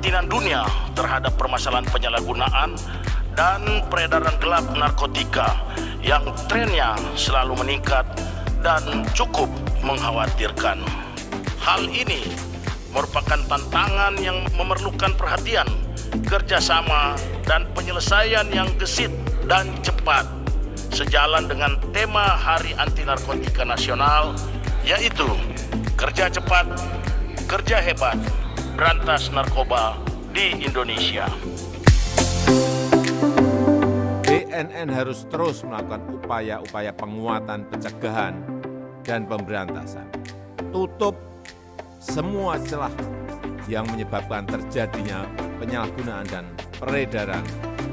keprihatinan dunia terhadap permasalahan penyalahgunaan dan peredaran gelap narkotika yang trennya selalu meningkat dan cukup mengkhawatirkan. Hal ini merupakan tantangan yang memerlukan perhatian, kerjasama, dan penyelesaian yang gesit dan cepat, sejalan dengan tema Hari Anti Narkotika Nasional, yaitu kerja cepat, kerja hebat, berantas narkoba di Indonesia. BNN harus terus melakukan upaya-upaya penguatan pencegahan dan pemberantasan. Tutup semua celah yang menyebabkan terjadinya penyalahgunaan dan peredaran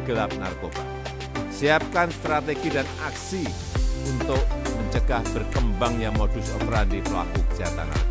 gelap narkoba. Siapkan strategi dan aksi untuk mencegah berkembangnya modus operandi pelaku kejahatan narkoba.